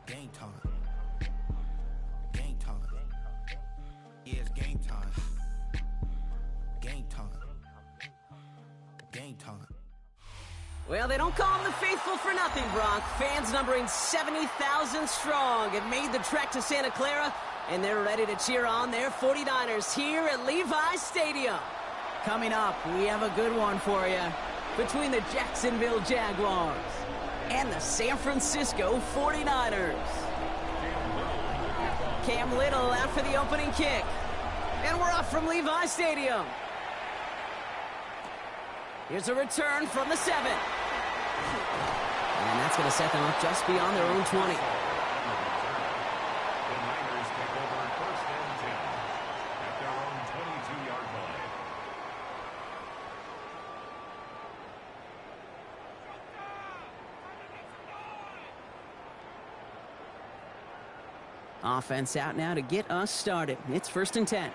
Game time. Game time. Yeah, it's game time. Game time. Game time. Well, they don't call them the faithful for nothing, Brock. Fans numbering 70,000 strong have made the trek to Santa Clara, and they're ready to cheer on their 49ers here at Levi's Stadium. Coming up, we have a good one for you between the Jacksonville Jaguars and the San Francisco 49ers. Cam Little out for the opening kick. And we're off from Levi's Stadium. Here's a return from the 7. And that's going to set them up just beyond their own 20. The Niners take over first and 10 at their own 22-yard line. Offense out now to get us started. It's first and 10.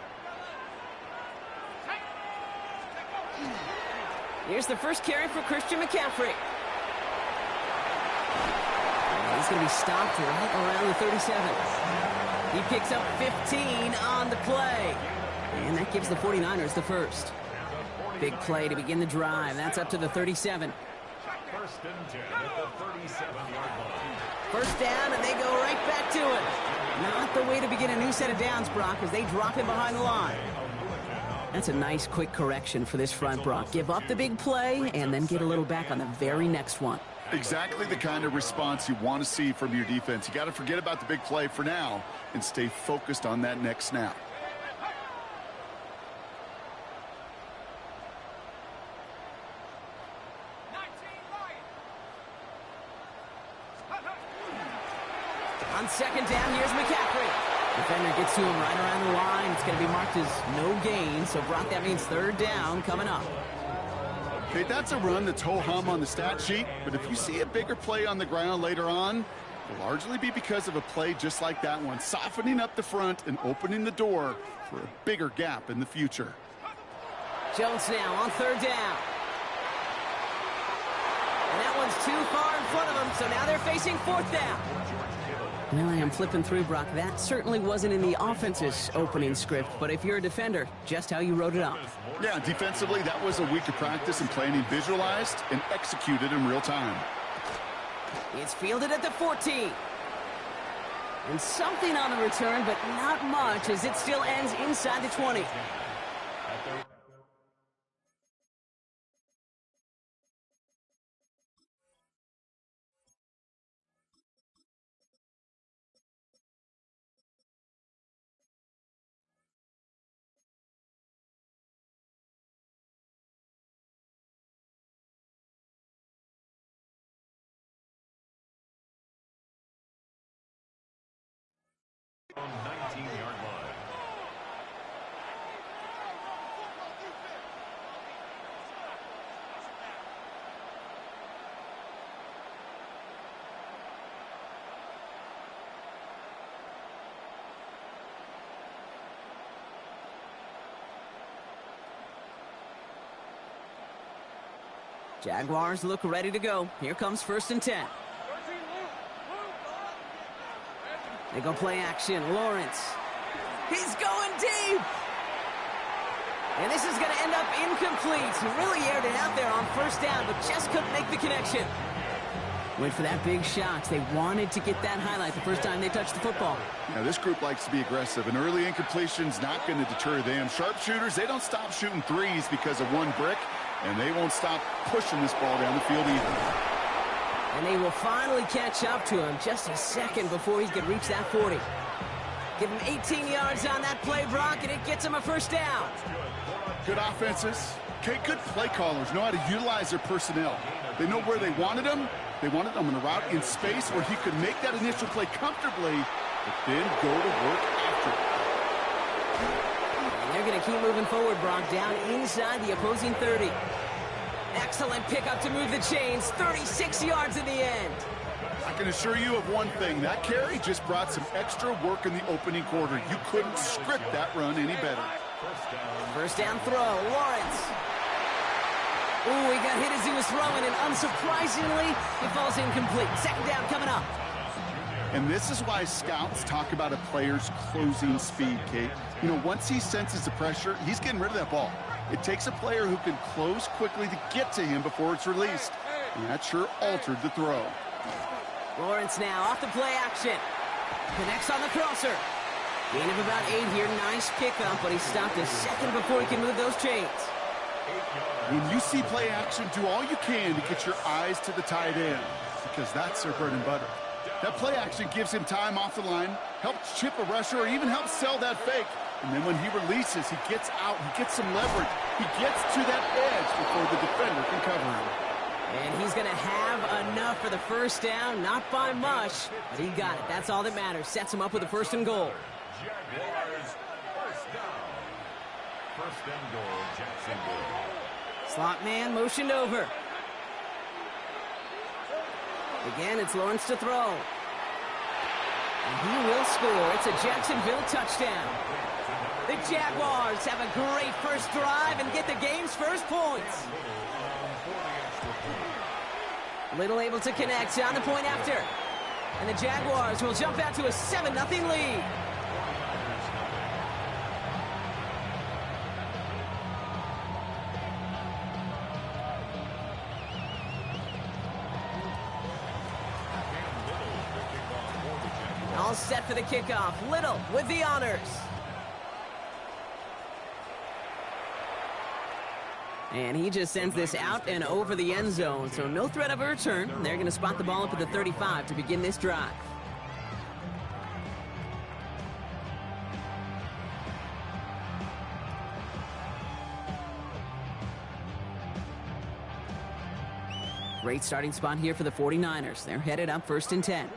Here's the first carry for Christian McCaffrey. And he's going to be stopped right around the 37. He picks up 15 on the play. And that gives the 49ers the first. Big play to begin the drive. That's up to the 37. First and 10 at the 37-yard line. First down, and they go right back to it. Not the way to begin a new set of downs, Brock, as they drop him behind the line. That's a nice, quick correction for this front, Brock. Give up the big play and then get a little back on the very next one. Exactly the kind of response you want to see from your defense. You got to forget about the big play for now and stay focused on that next snap. On second down, here's McCaffrey. Defender gets to him right around the line. It's going to be marked as no gain. So, Brock, that means third down coming up. Okay, that's a run that's ho-hum on the stat sheet. But if you see a bigger play on the ground later on, it'll largely be because of a play just like that one, softening up the front and opening the door for a bigger gap in the future. Jones now on third down. And that one's too far in front of them, so now they're facing fourth down. Well, I am flipping through, Brock. That certainly wasn't in the offense's opening script, but if you're a defender, just how you wrote it up. Yeah, defensively, that was a week of practice and planning visualized and executed in real time. It's fielded at the 14. And something on the return, but not much, as it still ends inside the 20. On 19-yard line. Jaguars look ready to go. Here comes first and 10. They go play action. Lawrence. He's going deep. And this is going to end up incomplete. He really aired it out there on first down, but just couldn't make the connection. Went for that big shot. They wanted to get that highlight the first time they touched the football. Now, this group likes to be aggressive. An early incompletion's not going to deter them. Sharpshooters, they don't stop shooting threes because of one brick, and they won't stop pushing this ball down the field either. And they will finally catch up to him just a second before he could reach that 40. Give him 18 yards on that play, Brock, and it gets him a first down. Good offenses. Okay, good play callers know how to utilize their personnel. They know where they wanted him. They wanted him in a route in space where he could make that initial play comfortably, but then go to work after it. And they're going to keep moving forward, Brock, down inside the opposing 30. Excellent pickup to move the chains. 36 yards in the end. I can assure you of one thing. That carry just brought some extra work in the opening quarter. You couldn't script that run any better. First down throw. Lawrence. Ooh, he got hit as he was throwing, and unsurprisingly, it falls incomplete. Second down coming up. And this is why scouts talk about a player's closing speed, Kate. You know, once he senses the pressure, he's getting rid of that ball. It takes a player who can close quickly to get to him before it's released. And that sure altered the throw. Lawrence now off the play action. Connects on the crosser. Gain of about 8 here. Nice pickup, but he stopped a second before he can move those chains. When you see play action, do all you can to get your eyes to the tight end, because that's their bread and butter. That play action gives him time off the line, helps chip a rusher, or even helps sell that fake. And then when he releases, he gets out, he gets some leverage. He gets to that edge before the defender can cover him. And he's going to have enough for the first down, not by much, but he got it. That's all that matters. Sets him up with a 1st and goal. Jaguars, first down. 1st and goal, Jacksonville. Slot man motioned over. Again, it's Lawrence to throw. And he will score. It's a Jacksonville touchdown. The Jaguars have a great first drive and get the game's first points. Little able to connect on the point after. And the Jaguars will jump out to a 7-0 lead. All set for the kickoff. Little with the honors. And he just sends this out and over the end zone, so no threat of a return. They're going to spot the ball up at the 35 to begin this drive. Great starting spot here for the 49ers. They're headed up 1st and 10.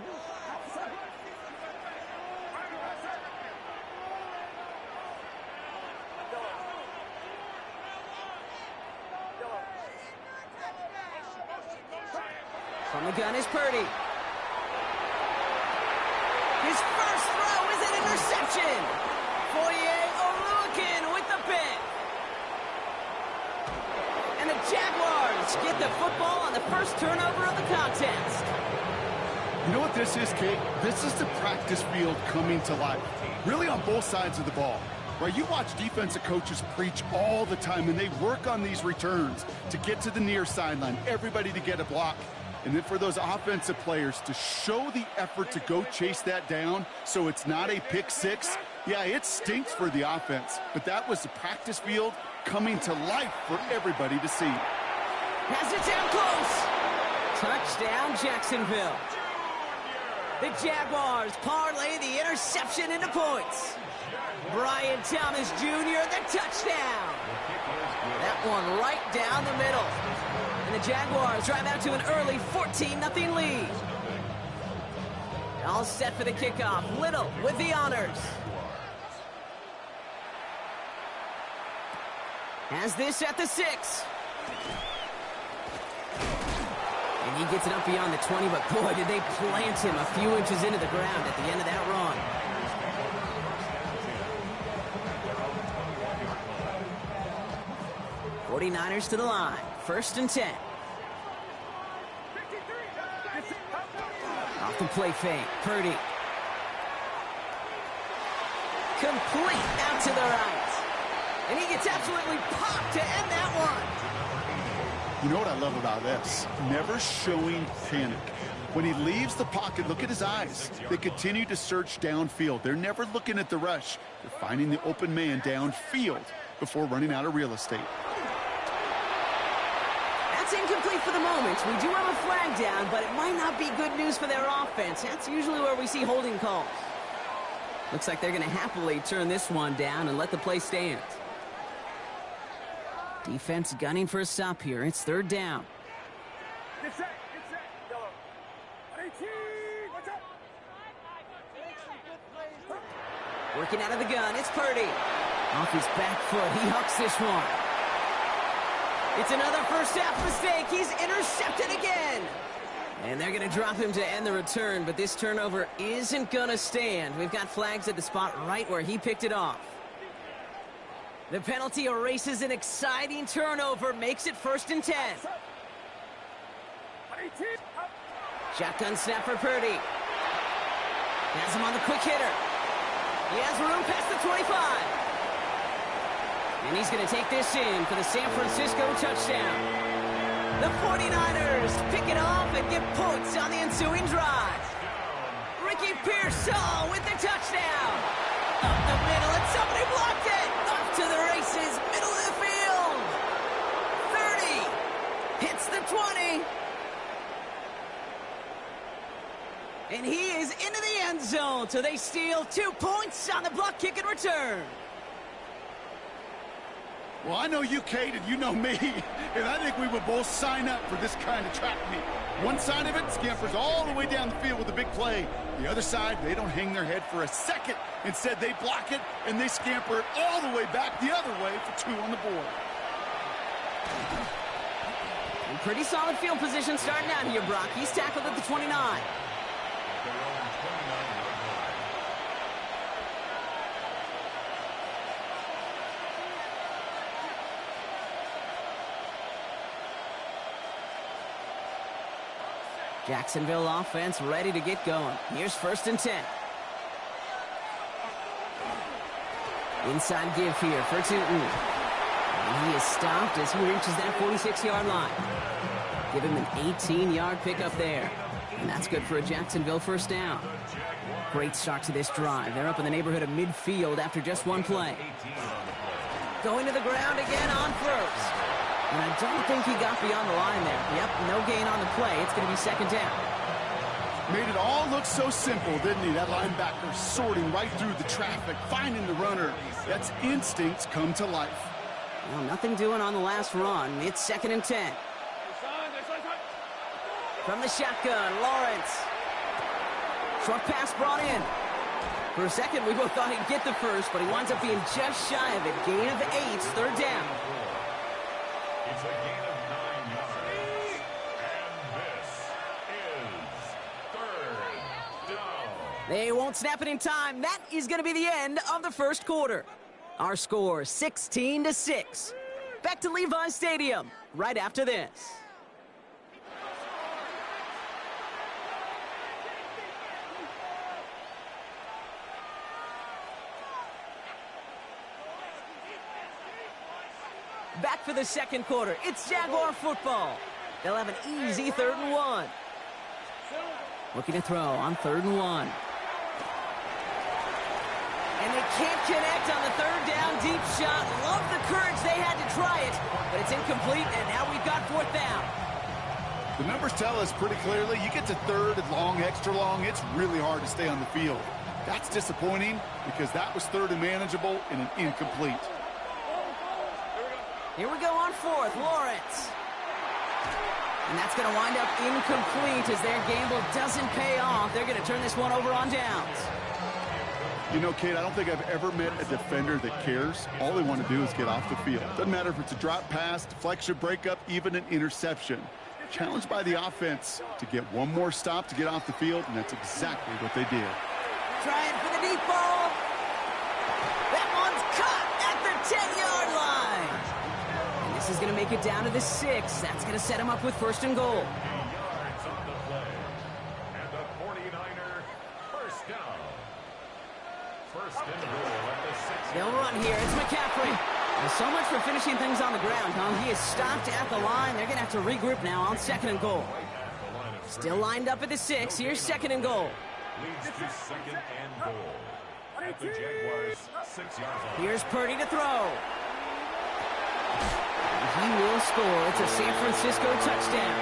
From the gun is Purdy. His first throw is an interception. Foye Oluwakin with the pick. And the Jaguars get the football on the first turnover of the contest. You know what this is, Kate? This is the practice field coming to life. Really on both sides of the ball. Right, you watch defensive coaches preach all the time, and they work on these returns to get to the near sideline, everybody to get a block. And then for those offensive players to show the effort to go chase that down so it's not a pick six, yeah, it stinks for the offense. But that was the practice field coming to life for everybody to see. Has it down close. Touchdown, Jacksonville. The Jaguars parlay the interception into points. Brian Thomas Jr., the touchdown. That one right down the middle. And the Jaguars drive out to an early 14-0 lead. All set for the kickoff. Little with the honors. Has this at the 6. And he gets it up beyond the 20, but boy, did they plant him a few inches into the ground at the end of that run. '49ers to the line. 1st and 10. Off the play fake. Purdy. Complete out to the right. And he gets absolutely popped to end that one. You know what I love about this? Never showing panic. When he leaves the pocket, look at his eyes. They continue to search downfield. They're never looking at the rush. They're finding the open man downfield before running out of real estate. That's incomplete for the moment. We do have a flag down, but it might not be good news for their offense. That's usually where we see holding calls. Looks like they're going to happily turn this one down and let the play stand. Defense gunning for a stop here. It's 3rd down. Working out of the gun, it's Purdy. Off his back foot, he hucks this one. It's another first half mistake. He's intercepted again. And they're going to drop him to end the return, but this turnover isn't going to stand. We've got flags at the spot right where he picked it off. The penalty erases an exciting turnover, makes it 1st and 10. Shotgun snap for Purdy. Has him on the quick hitter. He has room past the 25. And he's going to take this in for the San Francisco touchdown. The 49ers pick it off and get points on the ensuing drive. Ricky Pearsall with the touchdown. Up the middle, and somebody blocked it. Off to the races, middle of the field. 30. Hits the 20. And he is into the end zone, so they steal 2 points on the block kick and return. Well, I know you, Kate, and you know me, and I think we would both sign up for this kind of track meet. One side of it scampers all the way down the field with a big play. The other side, they don't hang their head for a second. Instead, they block it, and they scamper it all the way back the other way for 2 on the board. And pretty solid field position starting out here, Brock. He's tackled at the 29. Jacksonville offense ready to get going. Here's 1st and 10. Inside give here for Tootin. And he is stopped as he reaches that 46-yard line. Give him an 18-yard pickup there. And that's good for a Jacksonville first down. Great start to this drive. They're up in the neighborhood of midfield after just one play. Going to the ground again on first. And I don't think he got beyond the line there. Yep, no gain on the play. It's going to be 2nd down. Made it all look so simple, didn't he? That linebacker sorting right through the traffic, finding the runner. That's instincts come to life. Well, nothing doing on the last run. It's 2nd and 10. From the shotgun, Lawrence. Short pass brought in. For a second, we both thought he'd get the first, but he winds up being just shy of it. Gain of 8, 3rd down. It's a gain of 9 yards. And this is 3rd down. They won't snap it in time. That is going to be the end of the first quarter. Our score, 16-6. Back to Levi Stadium right after this. Back for the second quarter. It's Jaguar football. They'll have an easy 3rd and 1. Looking to throw on 3rd and 1. And they can't connect on the 3rd down deep shot. Love the courage they had to try it, but it's incomplete, and now we've got 4th down. The numbers tell us pretty clearly, you get to 3rd and long, extra long, it's really hard to stay on the field. That's disappointing because that was 3rd and manageable and an incomplete. Here we go on 4th, Lawrence. And that's going to wind up incomplete as their gamble doesn't pay off. They're going to turn this one over on downs. You know, Kate, I don't think I've ever met a defender that cares. All they want to do is get off the field. Doesn't matter if it's a drop pass, deflection, breakup, even an interception. Challenged by the offense to get one more stop to get off the field, and that's exactly what they did. Trying for the deep ball. That one's caught at the 10-yard line. And this is going to make it down to the 6. That's going to set him up with 1st and goal. 8 yards on the play. And the 49er first down. 1st and goal at the 6. They'll run here. It's McCaffrey. Well, so much for finishing things on the ground, huh? He is stopped at the line. They're going to have to regroup now on 2nd and goal. Still lined up at the 6. Here's 2nd and goal. Leads to 2nd and goal. At the Jaguars' 6-yard line. Here's Purdy to throw. He will score. It's a San Francisco touchdown.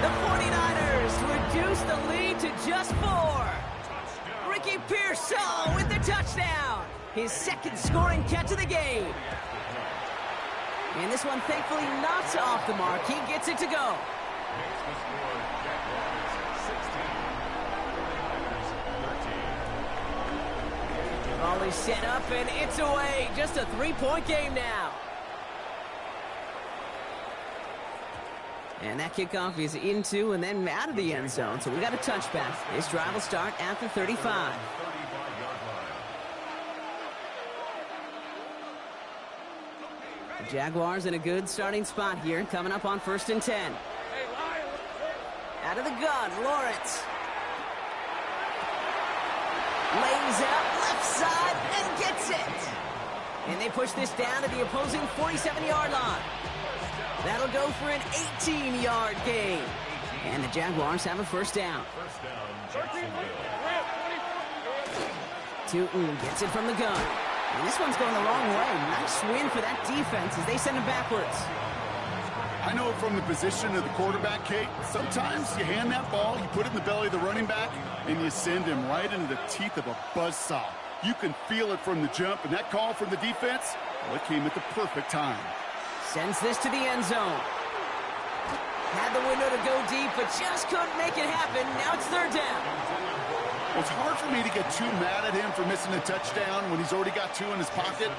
The 49ers reduce the lead to just 4. Ricky Pearsall with the touchdown. His 2nd scoring catch of the game. And this one thankfully not off the mark. He gets it to go. Makes the score Jaguars 16, 13. Volley set up and it's away. Just a 3-point game now. And that kickoff is into and then out of the end zone. So we got a touchback. This drive will start at the 35. 35-yard line. The Jaguars in a good starting spot here, coming up on 1st and 10. Out of the gun, Lawrence. Rolls out left side and gets it. And they push this down to the opposing 47-yard line. That'll go for an 18-yard gain. And the Jaguars have a first down. Tootin gets it from the gun. And this one's going the wrong way. Nice win for that defense as they send him backwards. I know from the position of the quarterback, Kate, sometimes you hand that ball, you put it in the belly of the running back, and you send him right into the teeth of a buzzsaw. You can feel it from the jump, and that call from the defense, well, it came at the perfect time. Sends this to the end zone. Had the window to go deep, but just couldn't make it happen. Now it's third down. Well, it's hard for me to get too mad at him for missing a touchdown when he's already got two in his pocket.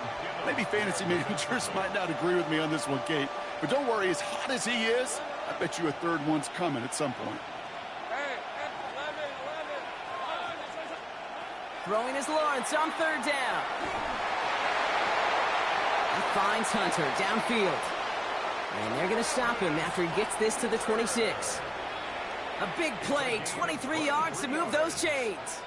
Maybe fantasy managers might not agree with me on this one, Kate. But don't worry, as hot as he is, I bet you a third one's coming at some point. Throwing is Lawrence on third down. He finds Hunter downfield. And they're going to stop him after he gets this to the 26. A big play, 23 yards to move those chains.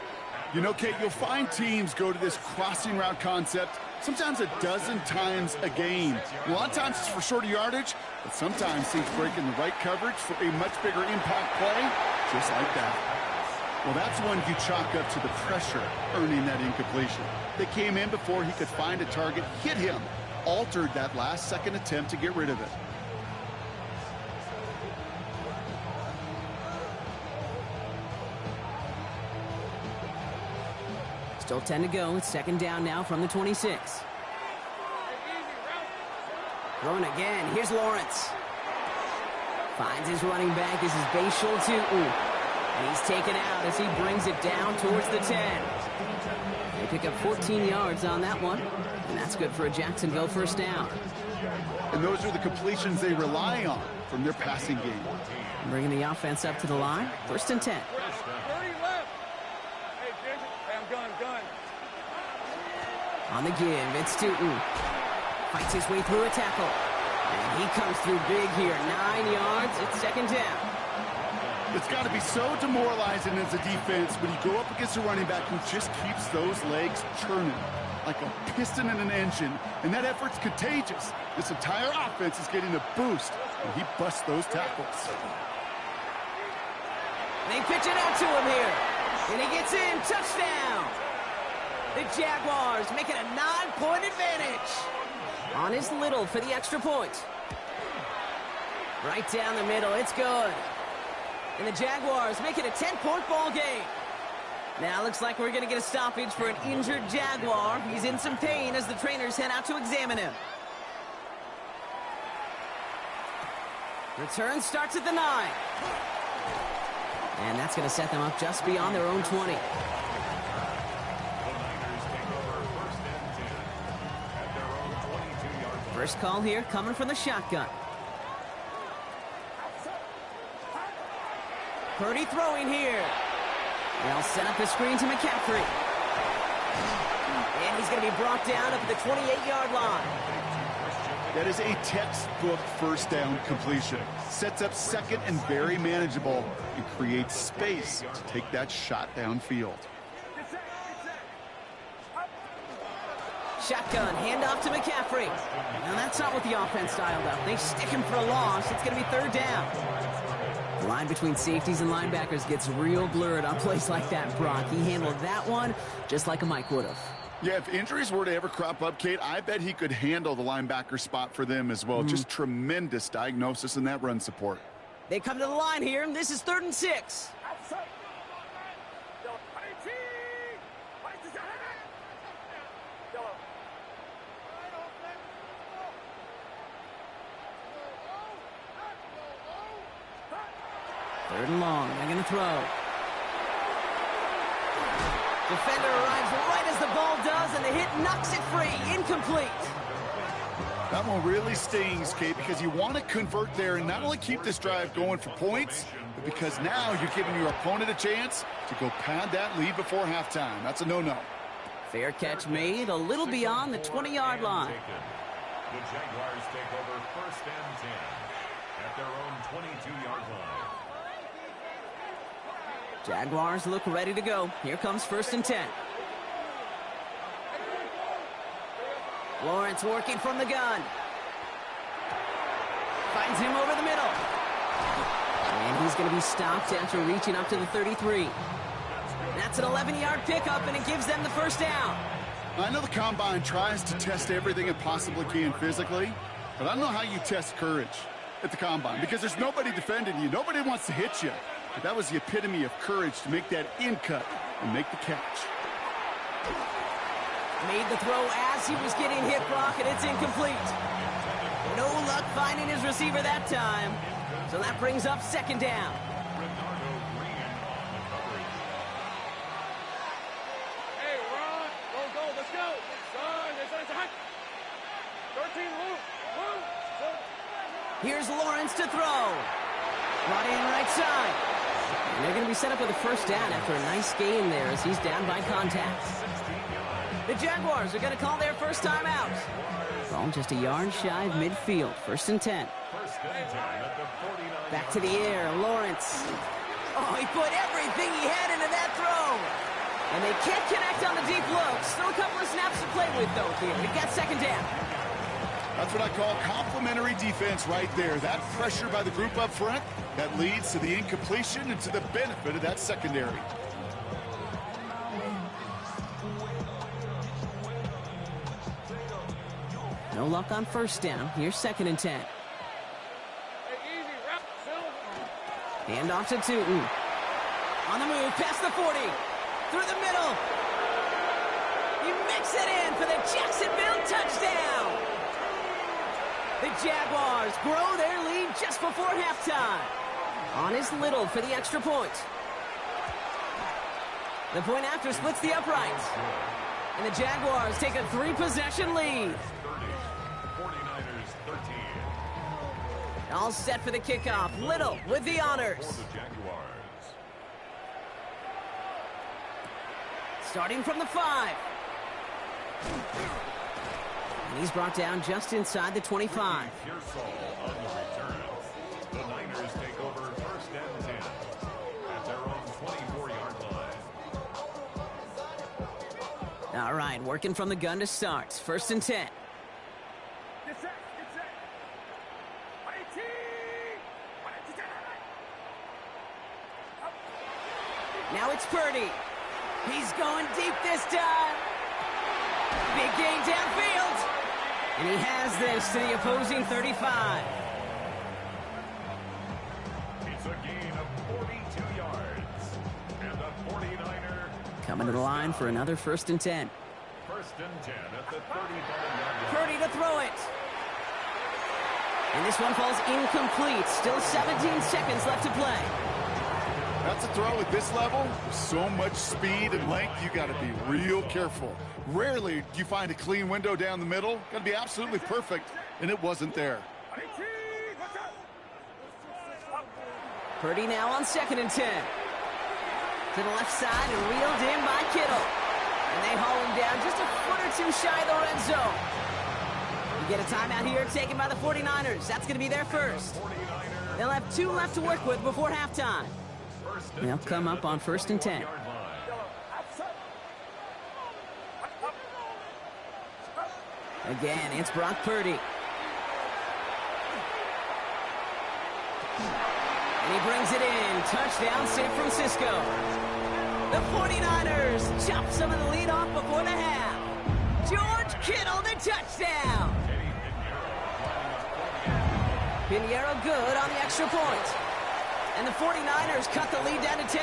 You know, Kate, you'll find teams go to this crossing route concept sometimes a dozen times a game. A lot of times it's for shorter yardage, but sometimes teams break in the right coverage for a much bigger impact play, just like that. Well, that's one you chalk up to the pressure earning that incompletion. They came in before he could find a target, hit him, altered that last-second attempt to get rid of it. Still 10 to go. It's second down now from the 26. Throwing again. Here's Lawrence. Finds his running back. This is Bashal Tootin. And he's taken out as he brings it down towards the 10. They pick up 14 yards on that one. And that's good for a Jacksonville first down. And those are the completions they rely on from their passing game. Bringing the offense up to the line. First and 10. On the give, it's Tootin. Fights his way through a tackle. And he comes through big here. 9 yards, it's second down. It's got to be so demoralizing as a defense when you go up against a running back who just keeps those legs churning like a piston in an engine. And that effort's contagious. This entire offense is getting a boost, and he busts those tackles. They pitch it out to him here. And he gets in. Touchdown! The Jaguars make it a 9-point advantage. On is Little for the extra point. Right down the middle. It's good. And the Jaguars make it a 10-point ball game. Now looks like we're going to get a stoppage for an injured Jaguar. He's in some pain as the trainers head out to examine him. Return starts at the 9. And that's going to set them up just beyond their own 20. First call here coming from the shotgun. Purdy throwing here. They'll set up a screen to McCaffrey. And he's going to be brought down up at the 28-yard line. That is a textbook first down completion. Sets up second and very manageable and creates space to take that shot downfield. Shotgun, handoff to McCaffrey. Now that's not what the offense dialed up. They stick him for a loss. It's going to be third down. The line between safeties and linebackers gets real blurred on plays like that, Brock. He handled that one just like a Mike would have. Yeah, if injuries were to ever crop up, Kate, I bet he could handle the linebacker spot for them as well. Just tremendous diagnosis in that run support. They come to the line here, and this is 3rd and 6. Third and long. They're going to throw. Defender arrives right as the ball does, and the hit knocks it free. Incomplete. That one really stings, Kate, because you want to convert there and not only keep this drive going for points, but because now you're giving your opponent a chance to go pad that lead before halftime. That's a no-no. Fair catch made a little beyond the 20-yard line. The Jaguars take over 1st and 10 at their own 22-yard line. Jaguars look ready to go. Here comes 1st and 10. Lawrence working from the gun. Finds him over the middle. And he's going to be stopped after reaching up to the 33. That's an 11-yard pickup, and it gives them the first down. I know the Combine tries to test everything it possibly can physically, but I don't know how you test courage at the Combine because there's nobody defending you. Nobody wants to hit you. But that was the epitome of courage to make that in cut and make the catch. Made the throw as he was getting hit, Brock, and it's incomplete. No luck finding his receiver that time. So that brings up second down. Hey, Ron, go, let's go. Son, it's hot. 13, move. Here's Lawrence to throw. Brought in right side. And they're going to be set up with a first down after a nice gain there as he's down by contact. The Jaguars are going to call their first time out. Ball just a yard shy of midfield. First and 10. Back to the air, Lawrence. Oh, he put everything he had into that throw. And they can't connect on the deep look. Still a couple of snaps to play with, though, here. We've got second down. That's what I call complimentary defense right there. That pressure by the group up front, that leads to the incompletion and to the benefit of that secondary. No luck on first down. Here's second and 10. Hey, easy, wrap, Hand off to Tootin. On the move, past the 40. Through the middle. He makes it in for the Jacksonville touchdown. The Jaguars grow their lead just before halftime. On is Little for the extra point. The point after splits the uprights. And the Jaguars take a 3-possession lead. 49ers 13. All set for the kickoff. Little with the honors. For the Jaguars. Starting from the 5. And he's brought down just inside the 25. Pearsall on the return. The Niners take over first and 10 at their own 24-yard line. All right, working from the gun to start. First and 10. Get set. Now it's Purdy. He's going deep this time. Big gain downfield. And he has this to the opposing 35. It's a gain of 42 yards. And the 49er Coming to the line for another first and 10. first and 10 at the 35-yard line. Purdy to throw it. And this one falls incomplete. Still 17 seconds left to play. That's a throw at this level. With so much speed and length, you got to be real careful. Rarely do you find a clean window down the middle. Got to be absolutely perfect, and it wasn't there. Purdy now on second and 10. To the left side and reeled in by Kittle. And they haul him down just a foot or two shy of the red zone. You get a timeout here taken by the 49ers. That's going to be their first. They'll have 2 left to work with before halftime. They'll come up on first and 10. Again, it's Brock Purdy. And he brings it in. Touchdown, San Francisco. The 49ers chop some of the lead off before the half. George Kittle, the touchdown. Pinheiro good on the extra point. And the 49ers cut the lead down to 10.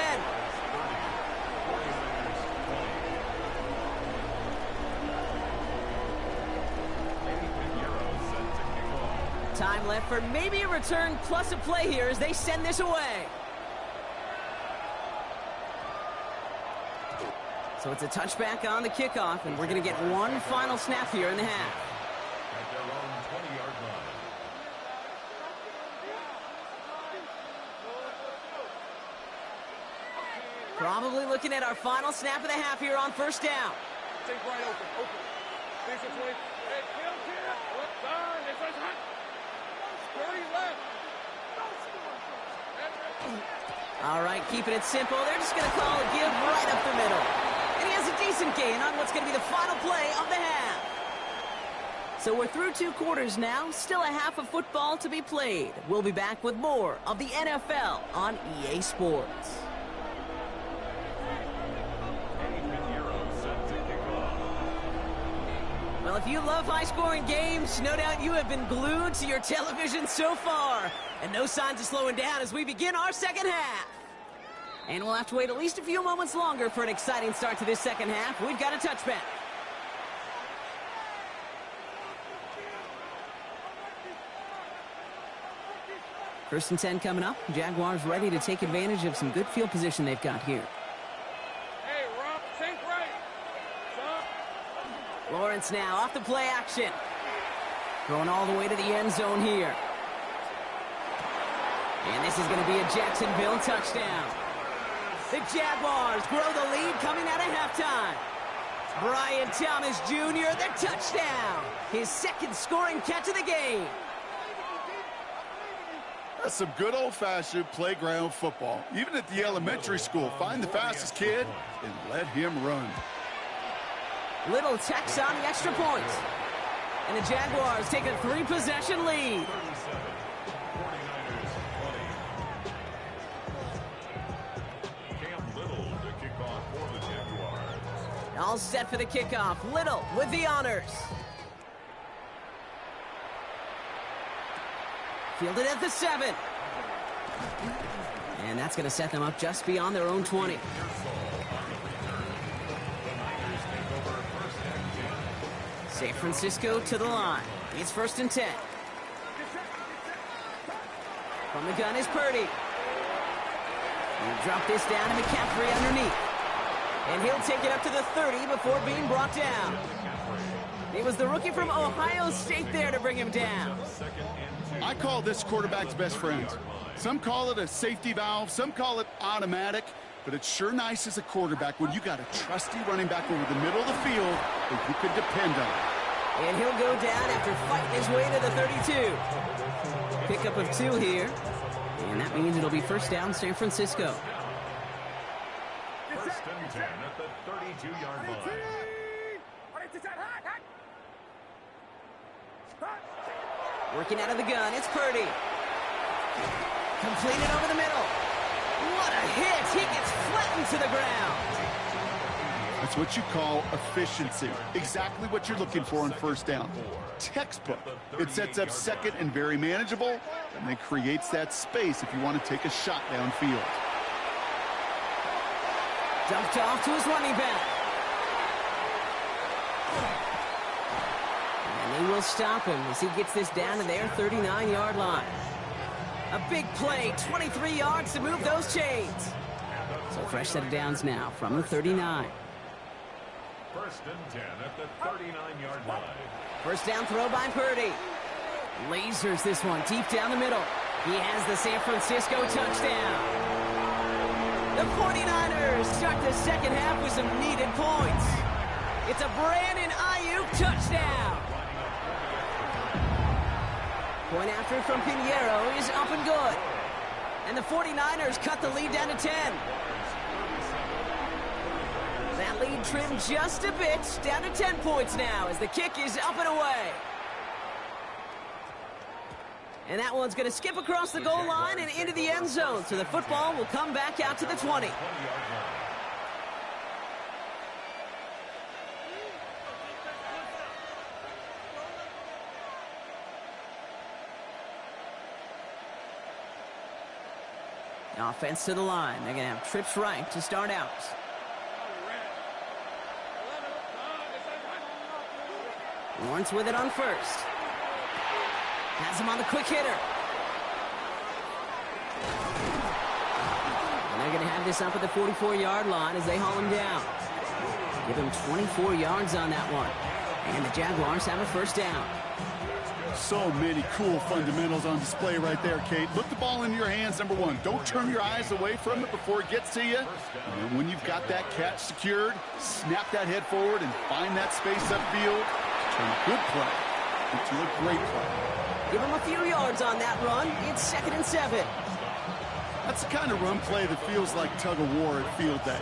Time left for maybe a return plus a play here as they send this away. So it's a touchback on the kickoff, and we're going to get one final snap here in the half. At their own 20-yard line. Probably looking at our final snap of the half here on first down. Take right open. Things are 20. Hey, kill. Son, it's hot. 30 left. All right, keeping it simple. They're just going to call a give right up the middle. And he has a decent gain on what's going to be the final play of the half. So we're through 2 quarters now, still a half of football to be played. We'll be back with more of the NFL on EA Sports. Well, if you love high-scoring games, no doubt you have been glued to your television so far. And no signs of slowing down as we begin our second half. And we'll have to wait at least a few moments longer for an exciting start to this second half. We've got a touchback. First and 10 coming up. Jaguars ready to take advantage of some good field position they've got here. Hey, Rob, think right. Lawrence now off the play action. Going all the way to the end zone here. And this is going to be a Jacksonville touchdown. The Jaguars grow the lead coming out of halftime. Brian Thomas Jr., the touchdown. His second scoring catch of the game. That's some good old-fashioned playground football. Even at the elementary school, find the fastest kid and let him run. Little Tex on the extra point. And the Jaguars take a 3-possession lead. All set for the kickoff. Little with the honors. Fielded at the 7. And that's going to set them up just beyond their own 20. San Francisco to the line. It's first and 10. From the gun is Purdy. He'll drop this down to McCaffrey underneath. And he'll take it up to the 30 before being brought down. It was the rookie from Ohio State there to bring him down. I call this quarterback's best friend. Some call it a safety valve, some call it automatic, but it's sure nice as a quarterback when you got a trusty running back over the middle of the field that you can depend on. And he'll go down after fighting his way to the 32. Pickup of 2 here. And that means it'll be first down San Francisco. First and 10 at the 32-yard line. Working out of the gun, it's Purdy. Completed over the middle. What a hit! He gets flattened to the ground. That's what you call efficiency. Exactly what you're looking for on first down. Textbook. It sets up second and very manageable, and then creates that space if you want to take a shot downfield. Dumped off to his running back. And they will stop him as he gets this down to their 39-yard line. A big play, 23 yards to move those chains. So fresh set of downs now from the 39. First and 10 at the 39-yard line. First down throw by Purdy. Lasers this one deep down the middle. He has the San Francisco touchdown. The 49ers start the second half with some needed points. It's a Brandon Ayuk touchdown. Point after from Pinheiro is up and good. And the 49ers cut the lead down to 10. That lead trimmed just a bit, down to 10 points now as the kick is up and away. And that one's going to skip across the goal line and into the end zone, so the football will come back out to the 20. Offense to the line. They're going to have trips right to start out. Lawrence with it on first. Has him on the quick hitter. And they're going to have this up at the 44-yard line as they haul him down. Give him 24 yards on that one. And the Jaguars have a first down. So many cool fundamentals on display right there, Kate. Look the ball in your hands, number one. Don't turn your eyes away from it before it gets to you. And when you've got that catch secured, snap that head forward and find that space upfield. Turn a good play into a great play. Give him a few yards on that run. It's second and 7. That's the kind of run play that feels like tug-of-war at field day.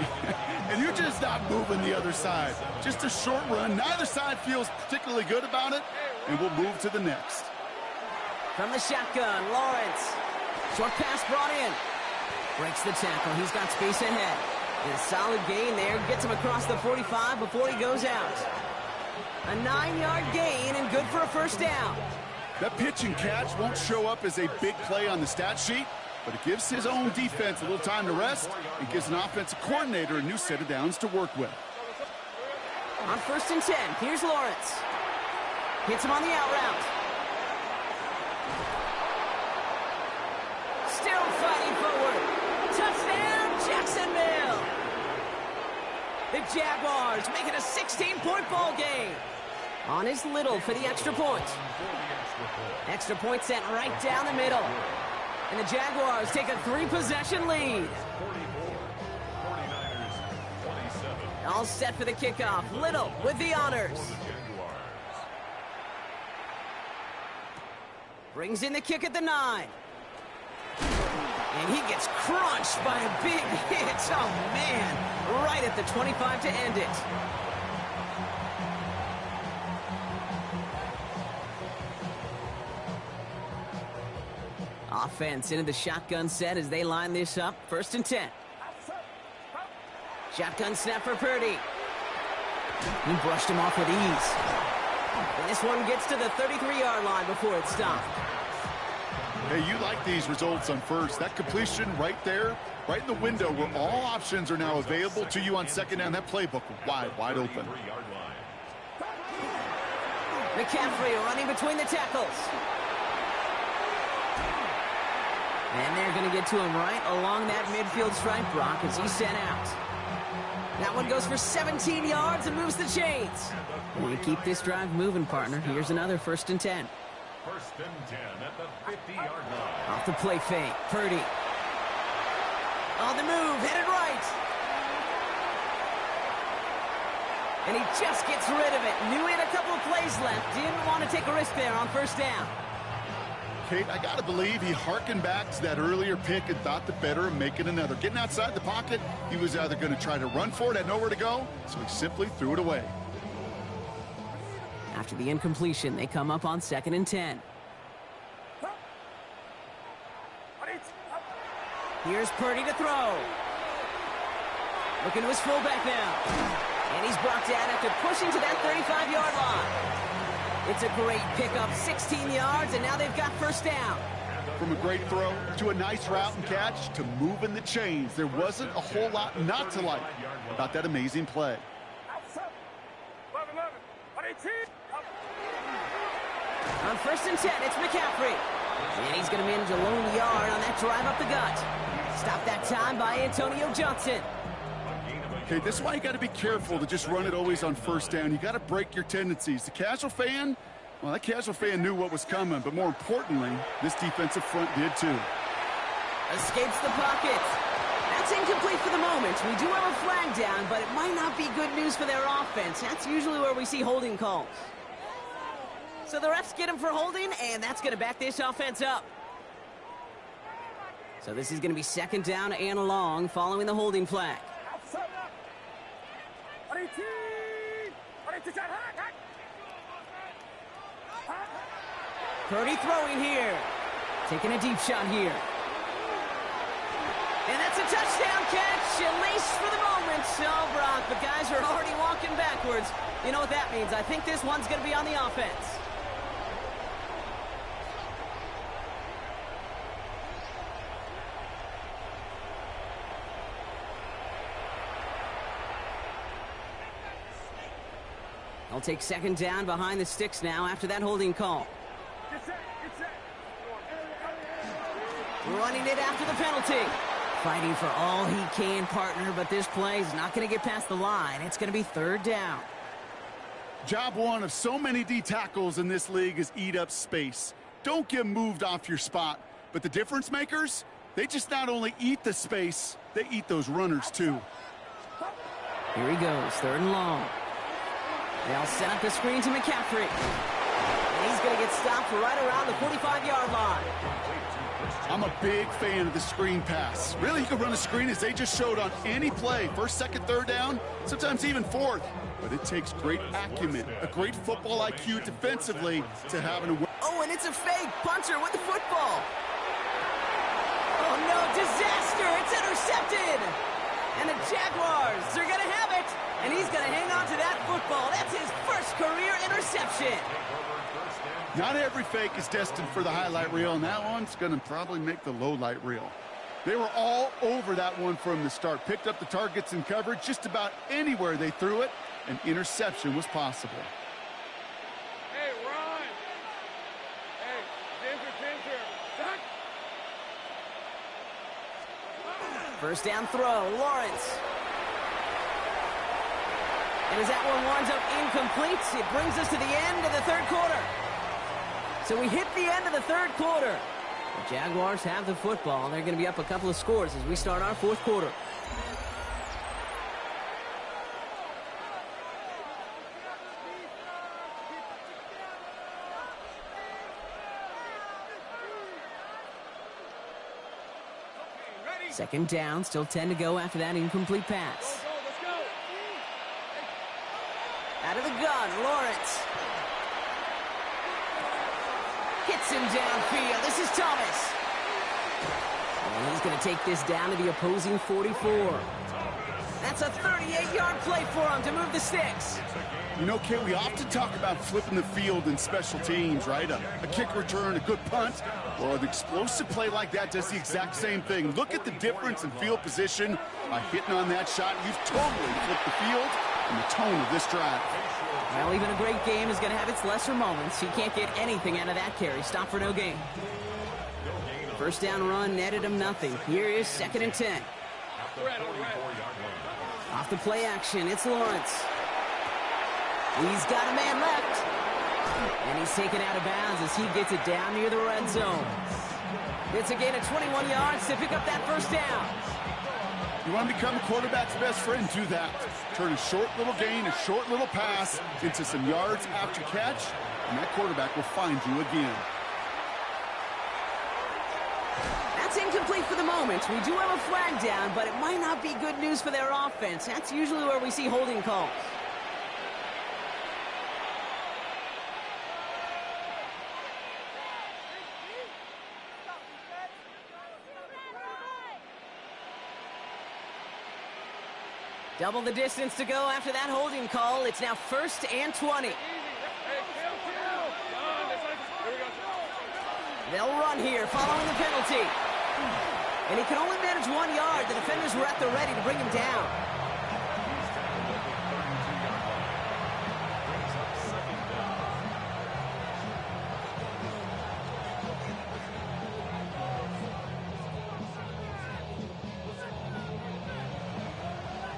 And you're just not moving the other side. Just a short run. Neither side feels particularly good about it, and we'll move to the next. From the shotgun, Lawrence. Short pass brought in. Breaks the tackle. He's got space ahead. And a solid gain there. Gets him across the 45 before he goes out. A 9-yard gain and good for a first down. That pitch and catch won't show up as a big play on the stat sheet, but it gives his own defense a little time to rest and gives an offensive coordinator a new set of downs to work with. On 1st and 10, here's Lawrence. Hits him on the out route. Still fighting forward. Touchdown, Jacksonville. The Jaguars make it a 16-point ball game. On is Little for the extra point. Extra point sent right down the middle. And the Jaguars take a 3-possession lead. All set for the kickoff. Little with the honors. Brings in the kick at the 9. And he gets crunched by a big hit. Oh, man. Right at the 25 to end it. Offense into the shotgun set as they line this up. 1st and 10. Shotgun snap for Purdy. He brushed him off with ease. And this one gets to the 33-yard line before it's stopped. Hey, you like these results on first. That completion right there, right in the window where all options are now available to you on second down. That playbook wide open. McCaffrey running between the tackles. And they're going to get to him right along that midfield stripe, Brock, as he's sent out. That one goes for 17 yards and moves the chains. We keep this drive moving, partner. Here's another 1st and 10. 1st and 10 at the 50-yard line. Off the play fake. Purdy. On the move, headed right. And he just gets rid of it. Knew he had a couple of plays left. Didn't want to take a risk there on 1st down. Kate, I got to believe he harkened back to that earlier pick and thought the better of making another. Getting outside the pocket, he was either going to try to run for it, had nowhere to go, so he simply threw it away. After the incompletion, they come up on 2nd and 10. Here's Purdy to throw. Looking to his fullback now. And he's brought down after pushing to that 35-yard line. It's a great pickup, 16 yards, and now they've got 1st down. From a great throw to a nice route and catch to moving the chains, there wasn't a whole lot not to like about that amazing play. On 1st and 10, it's McCaffrey. And he's going to manage a lone yard on that drive up the gut. Stopped that time by Antonio Johnson. Okay, this is why you got to be careful to just run it always on 1st down. You got to break your tendencies. The casual fan, well, that casual fan knew what was coming, but more importantly, this defensive front did too. Escapes the pocket. That's incomplete for the moment. We do have a flag down, but it might not be good news for their offense. That's usually where we see holding calls. So the refs get him for holding, and that's going to back this offense up. So this is going to be 2nd down and long following the holding flag. Purdy throwing here. Taking a deep shot here. And that's a touchdown catch, at least for the moment. Oh, Brock, the guys are already walking backwards. You know what that means. I think this one's going to be on the offense. They'll take 2nd down behind the sticks now after that holding call. Running it after the penalty. Fighting for all he can, partner, but this play is not going to get past the line. It's going to be 3rd down. Job one of so many D tackles in this league is eat up space. Don't get moved off your spot. But the difference makers, they just not only eat the space, they eat those runners too. Here he goes, 3rd and long. They'll set up the screen to McCaffrey. And he's going to get stopped right around the 45-yard line. I'm a big fan of the screen pass. Really, you can run a screen as they just showed on any play. First, second, third down, sometimes even fourth. But it takes great acumen, a great football IQ defensively to have an away. Oh, and it's a fake. Punter with the football. Oh, no, disaster. It's intercepted. And the Jaguars are going to have it. And he's going to hang on to that football. That's his first career interception. Not every fake is destined for the highlight reel, and that one's going to probably make the low light reel. They were all over that one from the start. Picked up the targets and coverage just about anywhere they threw it. An interception was possible. Hey, Ron. Hey, Ginger. Duck. First down throw, Lawrence. And as that one winds up incomplete, it brings us to the end of the third quarter. So we hit the end of the third quarter. The Jaguars have the football. They're going to be up a couple of scores as we start our fourth quarter. Second down, still 10 to go after that incomplete pass. Let's go. Out of the gun, Lawrence. Hits him downfield. This is Thomas. And he's going to take this down to the opposing 44. That's a 38-yard play for him to move the sticks. You know, Kate, we often talk about flipping the field in special teams, right? A kick return, a good punt. Well, an explosive play like that does the exact same thing. Look at the difference in field position by hitting on that shot. You've totally flipped the field and the tone of this drive. Well, even a great game is going to have its lesser moments. He can't get anything out of that carry. Stop for no gain. First down run netted him nothing. Here is 2nd and 10. Off the play action, it's Lawrence. He's got a man left. And he's taken out of bounds as he gets it down near the red zone. It's a gain of 21 yards to pick up that first down. You want to become a quarterback's best friend, do that. Turn a short little gain, a short little pass into some yards after catch, and that quarterback will find you again. That's incomplete for the moment. We do have a flag down, but it might not be good news for their offense. That's usually where we see holding calls. Double the distance to go after that holding call. It's now 1st and 20. Hey, kill. Here we go. They'll run here following the penalty. And he can only manage 1 yard. The defenders were at the ready to bring him down.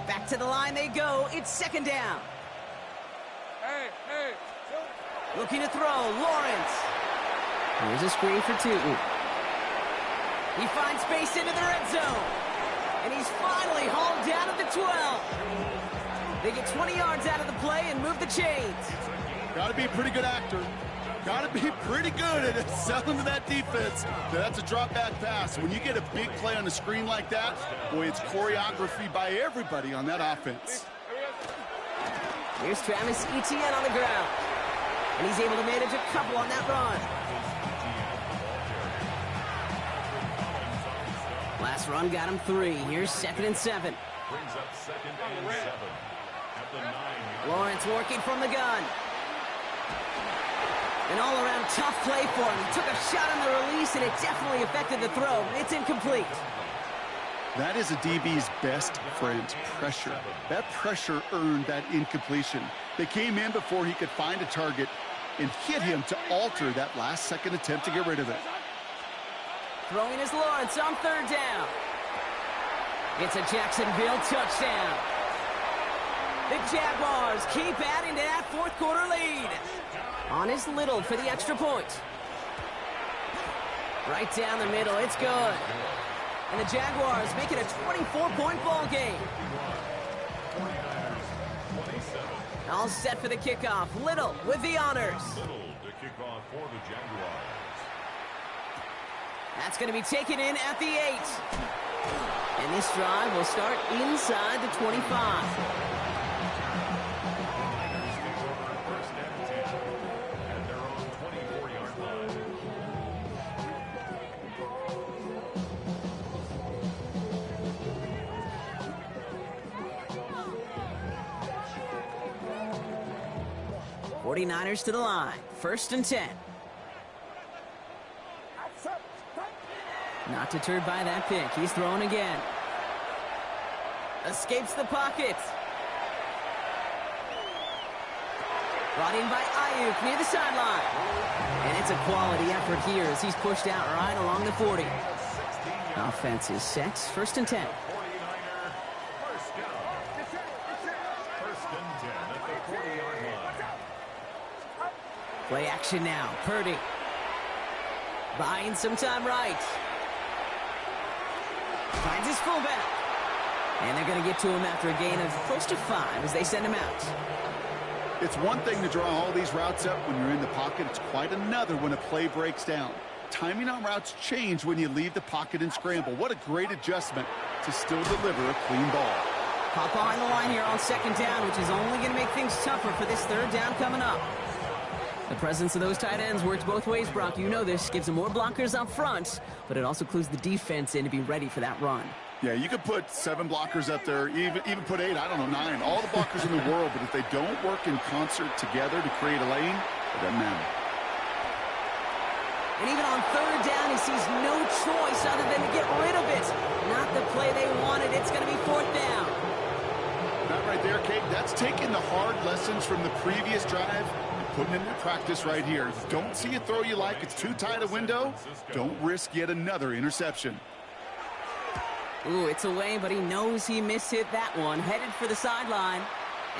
Back to the line they go. It's 2nd down. Hey. Looking to throw, Lawrence. Here's a screen for Tootin. He finds space into the red zone. And he's finally hauled down at the 12. They get 20 yards out of the play and move the chains. Got to be a pretty good actor. Got to be pretty good at selling to that defense. That's a drop back pass. When you get a big play on the screen like that, boy, it's choreography by everybody on that offense. Here's Travis Etienne on the ground. And he's able to manage a couple on that run. Last run got him 3. Here's 2nd and 7. Brings up 2nd and 7 at the 9. Lawrence working from the gun. An all-around tough play for him. He took a shot on the release, and it definitely affected the throw. It's incomplete. That is a DB's best friend, pressure. That pressure earned that incompletion. They came in before he could find a target and hit him to alter that last-second attempt to get rid of it. Throwing is Lawrence on 3rd down. It's a Jacksonville touchdown. The Jaguars keep adding to that fourth quarter lead. On is Little for the extra point. Right down the middle, it's good. And the Jaguars make it a 24-point ball game. All set for the kickoff. Little with the honors. for the Jaguars. That's going to be taken in at the 8. And this drive will start inside the 25. First and 10 at their own 24-yard line. '49ers to the line. First and 10. Not deterred by that pick. He's throwing again. Escapes the pocket. Brought in by Ayuk near the sideline. And it's a quality effort here as he's pushed out right along the 40. Offense is set. First and 10. 49er first down. First and 10 at the 40-yard line. Play action now. Purdy. Buying some time right. Finds his fullback. And they're going to get to him after a gain of close to 5 as they send him out. It's one thing to draw all these routes up when you're in the pocket. It's quite another when a play breaks down. Timing on routes change when you leave the pocket and scramble. What a great adjustment to still deliver a clean ball. Hop behind the line here on second down, which is only going to make things tougher for this third down coming up. The presence of those tight ends works both ways, Brock. You know this. Gives them more blockers up front, but it also clues the defense in to be ready for that run. Yeah, you could put 7 blockers up there, even put 8, I don't know, 9. All the blockers in the world, but if they don't work in concert together to create a lane, it doesn't matter. And even on third down, he sees no choice other than to get rid of it. Not the play they wanted. It's going to be fourth down. That right there, Kate, that's taking the hard lessons from the previous drive and putting it into practice right here. Don't see a throw you like. It's too tight a window. Don't risk yet another interception. Ooh, it's away, but he knows he mishit that one. Headed for the sideline.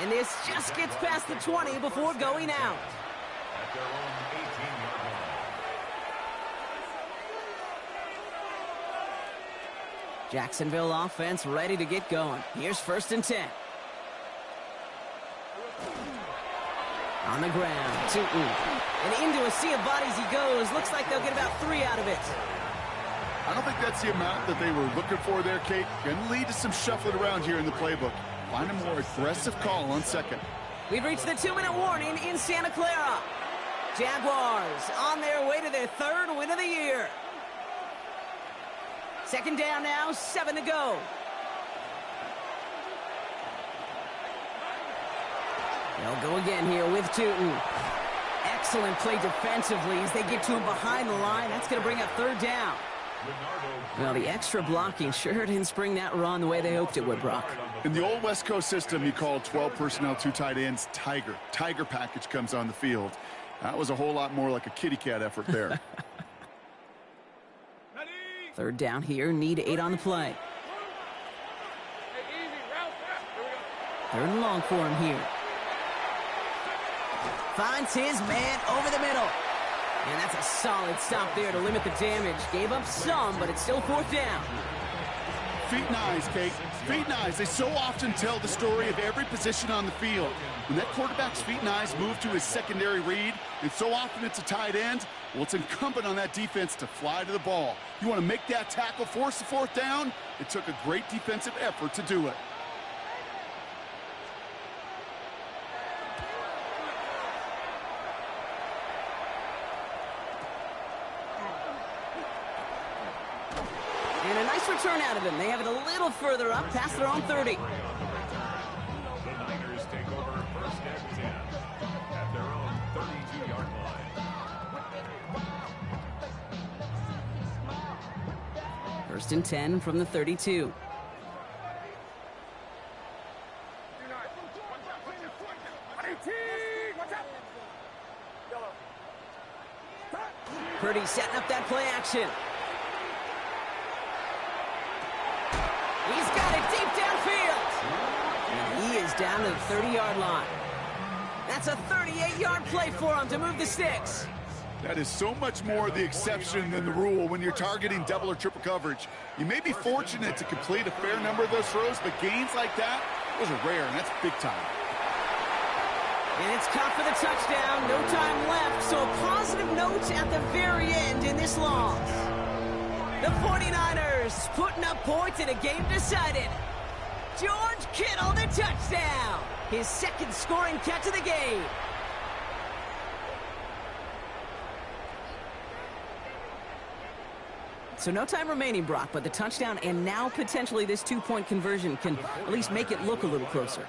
And this just gets past the 20 before going out. At their own 18-yard line. Jacksonville offense ready to get going. Here's first and 10. On the ground, Tootin. And into a sea of bodies he goes. Looks like they'll get about 3 out of it. I don't think that's the amount that they were looking for there, Kate. Going to lead to some shuffling around here in the playbook. Find a more aggressive call on second. We've reached the 2-minute warning in Santa Clara. Jaguars on their way to their 3rd win of the year. Second down now, 7 to go. They'll go again here with Tootin. Excellent play defensively as they get to him behind the line. That's going to bring up third down. Well, the extra blocking sure didn't spring that run the way they hoped it would, Brock. In the old West Coast system, you call 12 personnel, 2 tight ends, Tiger. Tiger package comes on the field. That was a whole lot more like a kitty cat effort there. Third down here, need 8 on the play. Third and long for him here. Finds his man over the middle. And that's a solid stop there to limit the damage. Gave up some, but it's still fourth down. Feet and eyes, Kate. Feet and eyes. They so often tell the story of every position on the field. When that quarterback's feet and eyes move to his secondary read, and so often it's a tight end, well, it's incumbent on that defense to fly to the ball. You want to make that tackle, force the fourth down? It took a great defensive effort to do it. And a nice return out of him. They have it a little further up, past their own 30. The Niners take over first and 10 at their own 32-yard line. First and 10 from the 32. Purdy setting up that play action. He's got it deep downfield. And he is down to the 30-yard line. That's a 38-yard play for him to move the sticks. That is so much more the exception than the rule when you're targeting double or triple coverage. You may be fortunate to complete a fair number of those throws, but gains like that, those are rare, and that's big time. And it's caught for the touchdown. No time left, so a positive note at the very end in this loss. The 49ers putting up points in a game decided. George Kittle, the touchdown. His second scoring catch of the game. So no time remaining, Brock, but the touchdown and now potentially this two-point conversion can at least make it look a little closer.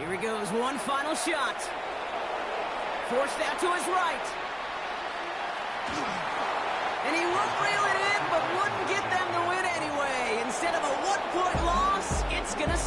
Here he goes, one final shot. Forced out to his right. And he won't reel it in, but wouldn't get them the win anyway. Instead of a one-point loss, it's going to stay.